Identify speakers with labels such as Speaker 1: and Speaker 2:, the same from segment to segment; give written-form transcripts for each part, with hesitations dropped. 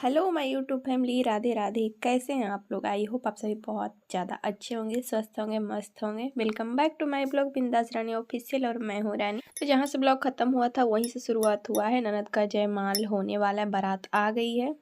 Speaker 1: Hello my YouTube family, Radhe Radhe. कैसे हैं आप लोग? आई होप आप सभी बहुत ज़्यादा अच्छे होंगे, स्वस्थ होंगे, मस्त होंगे। Welcome back to my blog Bindass Rani official और मैं हूँ रानी। तो जहाँ से ब्लॉग खत्म हुआ था वहीं से शुरुआत हुआ है। ननद का जयमाल होने वाला है, बारात आ गई है।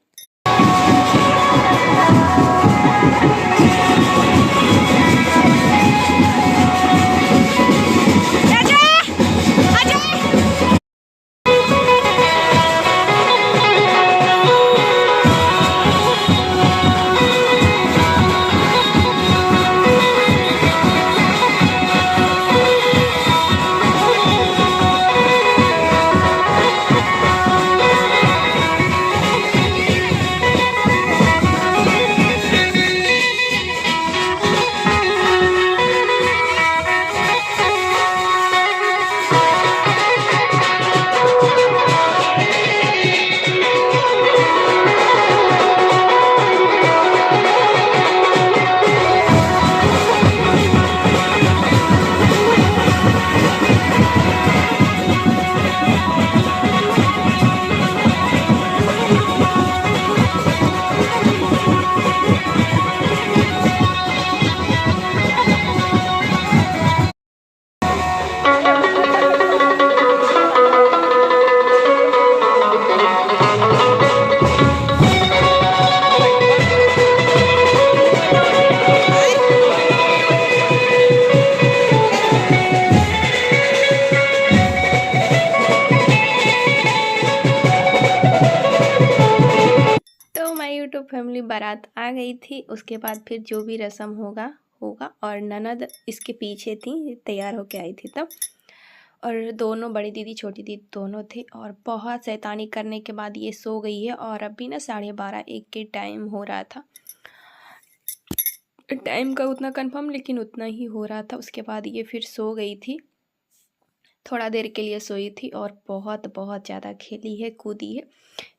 Speaker 1: तो माय यूट्यूब फैमिली, बारात आ गई थी। उसके बाद फिर जो भी रस्म होगा होगा। और ननद इसके पीछे थी, तैयार होके आई थी तब। और दोनों, बड़ी दीदी छोटी दीदी दोनों थे। और बहुत शैतानी करने के बाद ये सो गई है। और अभी ना 12:30-1 के टाइम हो रहा था। टाइम का उतना कंफर्म, लेकिन उतना ही हो रहा था। उसके बाद ये फिर सो गई थी, थोड़ा देर के लिए सोई थी। और बहुत बहुत ज़्यादा खेली है, कूदी है।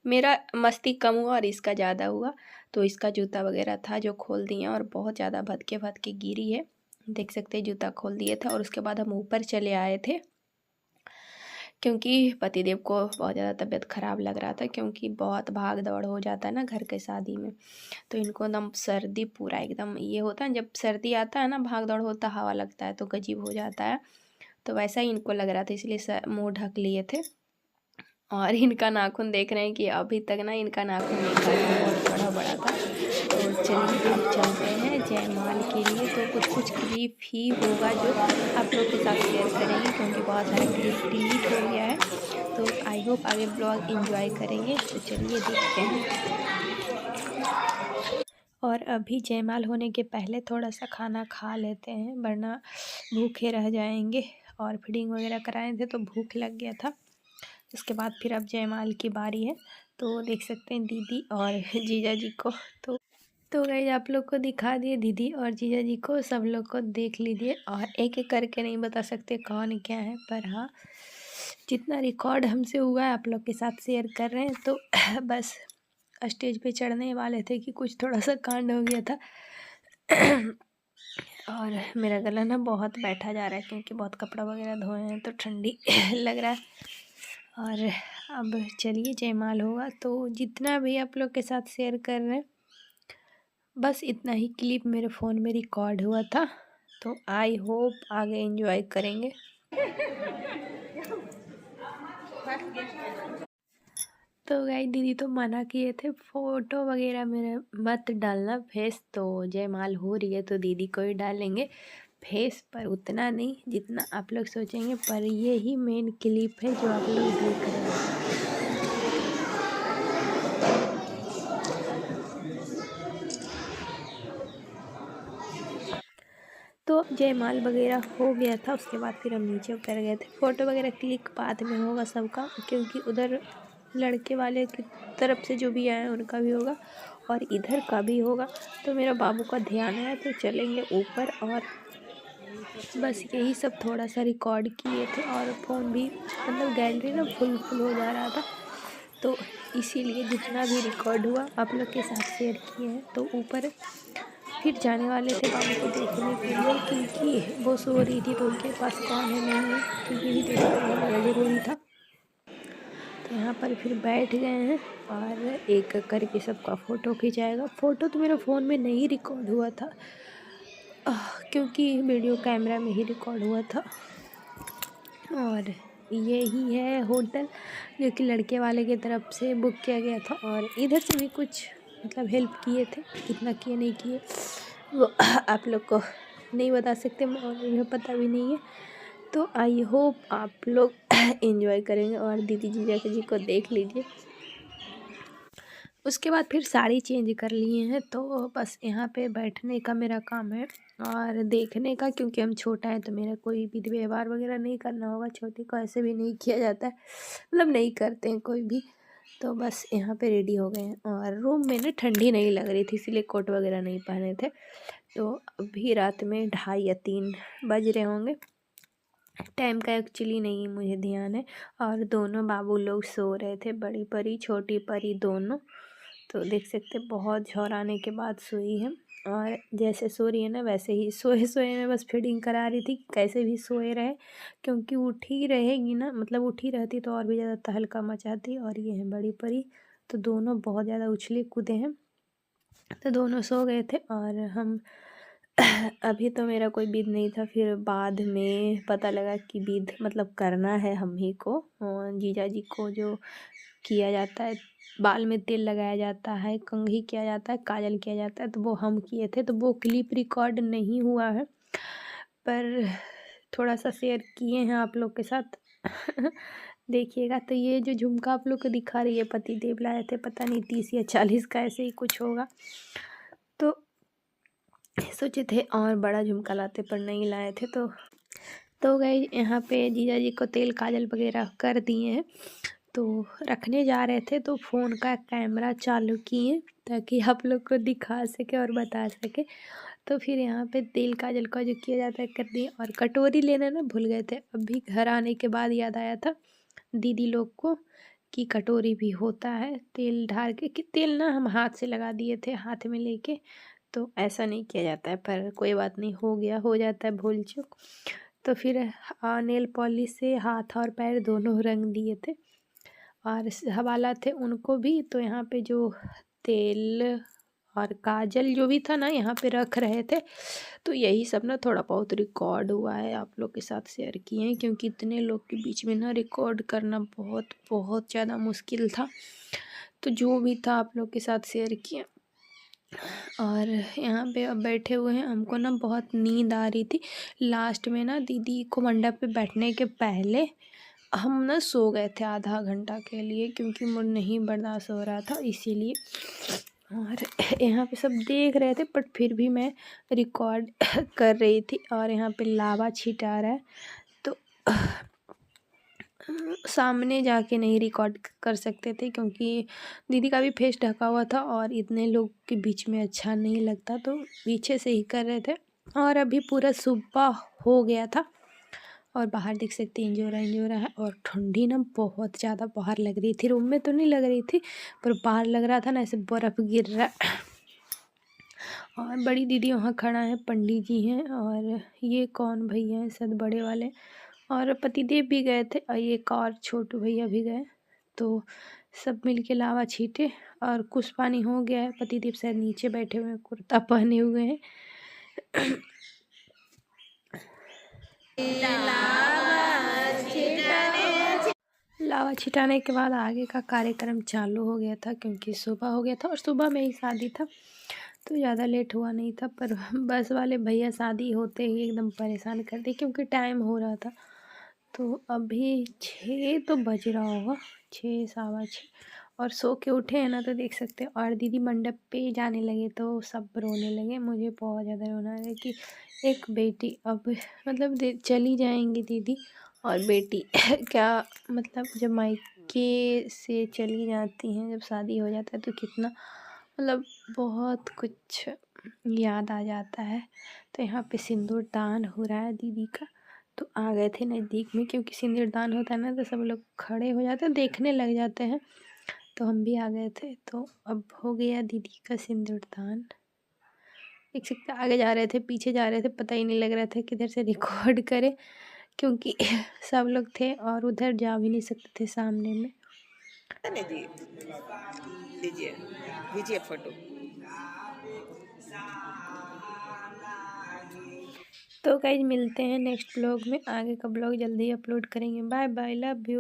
Speaker 1: मेरा मस्ती कम हुआ और इसका ज़्यादा हुआ। तो इसका जूता वगैरह था जो खोल दिए, और बहुत ज़्यादा भदके भदके गिरी है। देख सकते हैं, जूता खोल दिए थे। और उसके बाद हम ऊपर चले आए थे, क्योंकि पतिदेव को बहुत ज़्यादा तबीयत ख़राब लग रहा था। क्योंकि बहुत भाग दौड़ हो जाता है ना घर के शादी में। तो इनको एकदम सर्दी, पूरा एकदम ये होता है, जब सर्दी आता है ना, भाग दौड़ होता, हवा लगता है तो गजीब हो जाता है। तो वैसा ही इनको लग रहा था, इसलिए मुँह ढक लिए थे। और इनका नाखून देख रहे हैं कि अभी तक ना इनका नाखून नहीं काटा, बहुत बड़ा बड़ा था। तो चलिए अब चलते हैं जयमाल के लिए। तो कुछ क्लिप ही होगा जो आप लोग के साथ शेयर करेंगे, क्योंकि बहुत सारे क्लिप डिलीट हो गया है। तो आई होप आगे ब्लॉग एंजॉय करेंगे। तो चलिए देखते हैं। और अभी जयमाल होने के पहले थोड़ा सा खाना खा लेते हैं, वरना भूखे रह जाएंगे। और फीडिंग वगैरह कराए थे तो भूख लग गया था। उसके बाद फिर अब जयमाल की बारी है। तो देख सकते हैं दीदी और जीजा जी को। तो गाइस आप लोग को दिखा दिए दीदी और जीजा जी को, सब लोग को देख लीजिए। और एक एक करके नहीं बता सकते कौन क्या है, पर हाँ, जितना रिकॉर्ड हमसे हुआ है आप लोग के साथ शेयर कर रहे हैं। तो बस स्टेज पे चढ़ने वाले थे कि कुछ थोड़ा सा कांड हो गया था। और मेरा गला ना बहुत बैठा जा रहा है, क्योंकि बहुत कपड़ा वगैरह धोए हैं तो ठंडी लग रहा है। और अब चलिए जयमाल होगा, तो जितना भी आप लोग के साथ शेयर कर रहे हैं, बस इतना ही क्लिप मेरे फ़ोन में रिकॉर्ड हुआ था। तो आई होप आगे एंजॉय करेंगे। तो गाइस दीदी तो मना किए थे फ़ोटो वगैरह मेरे मत डालना फेस। तो जयमाल हो रही है तो दीदी को ही डालेंगे फेस, पर उतना नहीं जितना आप लोग सोचेंगे। पर ये ही मेन क्लिप है जो आप लोग देख रहे हैं। तो जयमाल वगैरह हो गया था। उसके बाद फिर हम नीचे उतर गए थे। फ़ोटो वगैरह क्लिक बाद में होगा सबका, क्योंकि उधर लड़के वाले की तरफ से जो भी आए उनका भी होगा और इधर का भी होगा। तो मेरा बाबू का ध्यान है, तो चलेंगे ऊपर। और बस यही सब थोड़ा सा रिकॉर्ड किए थे। और फ़ोन भी मतलब गैलरी ना फुल हो जा रहा था, तो इसीलिए जितना भी रिकॉर्ड हुआ आप लोग के साथ शेयर किए हैं। तो ऊपर फिर जाने वाले थे बाबू को देखने के लिए, क्योंकि वो सो रही थी तो उनके पास कौन है नहीं है, तो ये भी देखना बहुत ज़्यादा ज़रूरी था। यहाँ पर फिर बैठ गए हैं और एक करके सबका फ़ोटो खिंचाएगा। फ़ोटो तो मेरे फ़ोन में नहीं रिकॉर्ड हुआ था क्योंकि वीडियो कैमरा में ही रिकॉर्ड हुआ था। और यही है होटल जो कि लड़के वाले की तरफ से बुक किया गया था। और इधर से भी कुछ मतलब हेल्प किए थे, कितना किए नहीं किए वो आप लोग को नहीं बता सकते और मुझे पता भी नहीं है। तो आई होप आप लोग एंजॉय करेंगे और दीदी जीजा जी को देख लीजिए। उसके बाद फिर साड़ी चेंज कर लिए हैं तो बस यहाँ पे बैठने का मेरा काम है और देखने का, क्योंकि हम छोटा है तो मेरा कोई विधि व्यवहार वगैरह नहीं करना होगा। छोटे को ऐसे भी नहीं किया जाता है, मतलब नहीं करते हैं कोई भी। तो बस यहाँ पे रेडी हो गए हैं और रूम में ना ठंडी नहीं लग रही थी, इसीलिए कोट वगैरह नहीं पहने थे। तो अभी रात में 2:30 या 3 बज रहे होंगे, टाइम का एक्चुअली नहीं मुझे ध्यान है। और दोनों बाबू लोग सो रहे थे, बड़ी परी छोटी परी दोनों। तो देख सकते बहुत झौराने के बाद सोई है और जैसे सो रही है ना वैसे ही सोए सोए में बस फीडिंग करा रही थी कि कैसे भी सोए रहे, क्योंकि उठी रहेगी ना, मतलब उठी रहती तो और भी ज़्यादा तहलका मचाती। और ये है बड़ी परी, तो दोनों बहुत ज़्यादा उछले कूदे हैं। तो दोनों सो गए थे और हम अभी तो मेरा कोई विध नहीं था, फिर बाद में पता लगा कि विध मतलब करना है हम ही को। जीजा जी को जो किया जाता है, बाल में तेल लगाया जाता है, कंघी किया जाता है, काजल किया जाता है, तो वो हम किए थे। तो वो क्लिप रिकॉर्ड नहीं हुआ है पर थोड़ा सा शेयर किए हैं आप लोग के साथ देखिएगा। तो ये जो झुमका आप लोग को दिखा रही है पति देव लाए थे, पता नहीं 30 या 40 का ऐसे ही कुछ होगा। तो सोचे थे और बड़ा झुमका लाते पर नहीं लाए थे। तो गए यहाँ पे जीजा जी को तेल काजल वगैरह कर दिए हैं। तो रखने जा रहे थे तो फ़ोन का कैमरा चालू किए ताकि आप लोग को दिखा सके और बता सके। तो फिर यहाँ पे तेल काजल का जो किया जाता है कर दिए और कटोरी लेना ना भूल गए थे। अभी घर आने के बाद याद आया था दीदी लोग को कि कटोरी भी होता है तेल ढार के, कि तेल ना हम हाथ से लगा दिए थे हाथ में लेके। तो ऐसा नहीं किया जाता है पर कोई बात नहीं, हो गया, हो जाता है भूल चूक। तो फिर नेल पॉलिश से हाथ और पैर दोनों रंग दिए थे और हवाला थे उनको भी। तो यहाँ पे जो तेल और काजल जो भी था ना यहाँ पे रख रहे थे। तो यही सब ना थोड़ा बहुत रिकॉर्ड हुआ है, आप लोग के साथ शेयर किए हैं, क्योंकि इतने लोग के बीच में ना रिकॉर्ड करना बहुत बहुत ज़्यादा मुश्किल था। तो जो भी था आप लोग के साथ शेयर किया। और यहाँ पे अब बैठे हुए हैं, हमको ना बहुत नींद आ रही थी। लास्ट में ना दीदी को मंडप पे बैठने के पहले हम ना सो गए थे आधा घंटा के लिए, क्योंकि मुझे नहीं बर्दाश्त हो रहा था इसीलिए। और यहाँ पे सब देख रहे थे बट फिर भी मैं रिकॉर्ड कर रही थी। और यहाँ पे लावा छिटा रहा है तो सामने जाके नहीं रिकॉर्ड कर सकते थे, क्योंकि दीदी का भी फेस ढका हुआ था और इतने लोग के बीच में अच्छा नहीं लगता, तो पीछे से ही कर रहे थे। और अभी पूरा सुबह हो गया था और बाहर देख सकते हैं इंजोरा है। और ठंडी ना बहुत ज़्यादा बाहर लग रही थी, रूम में तो नहीं लग रही थी पर बाहर लग रहा था ना ऐसे बर्फ़ गिर रहा है। और बड़ी दीदी वहाँ खड़ा है, पंडित जी हैं और ये कौन भैया हैं शायद बड़े वाले, और पतिदेव भी गए थे और एक और छोटू भैया भी गए। तो सब मिल के लावा छीटे और कुछ पानी हो गया है। पतिदेव शायद नीचे बैठे हुए हैं, कुर्ता पहने हुए हैं। लावा छिटाने के बाद आगे का कार्यक्रम चालू हो गया था, क्योंकि सुबह हो गया था और सुबह में ही शादी था तो ज़्यादा लेट हुआ नहीं था। पर बस वाले भैया शादी होते ही एकदम परेशान कर दिए, क्योंकि टाइम हो रहा था। तो अभी 6 तो बज रहा होगा, 6 सवा 6, और सो के उठे हैं ना तो देख सकते हैं। और दीदी मंडप पे जाने लगे तो सब रोने लगे, मुझे बहुत ज़्यादा रोना है कि एक बेटी अब मतलब चली जाएंगी दीदी और बेटी क्या मतलब जब मायके से चली जाती हैं, जब शादी हो जाता है तो कितना मतलब बहुत कुछ याद आ जाता है। तो यहाँ पे सिंदूर दान हो रहा है दीदी का, तो आ गए थे नज़दीक में, क्योंकि सिंदूर दान होता है ना तो सब लोग खड़े हो जाते हैं, देखने लग जाते हैं। तो हम भी आ गए थे। तो अब हो गया दीदी का सिंदूर दान, देख सकते आगे जा रहे थे पीछे जा रहे थे, पता ही नहीं लग रहा था किधर से रिकॉर्ड करें, क्योंकि सब लोग थे और उधर जा भी नहीं सकते थे सामने में।
Speaker 2: है जी, दीजिए, खींचिए फोटो।
Speaker 1: तो गाइज मिलते हैं नेक्स्ट ब्लॉग में, आगे का ब्लॉग जल्दी अपलोड करेंगे। Bye bye, love you.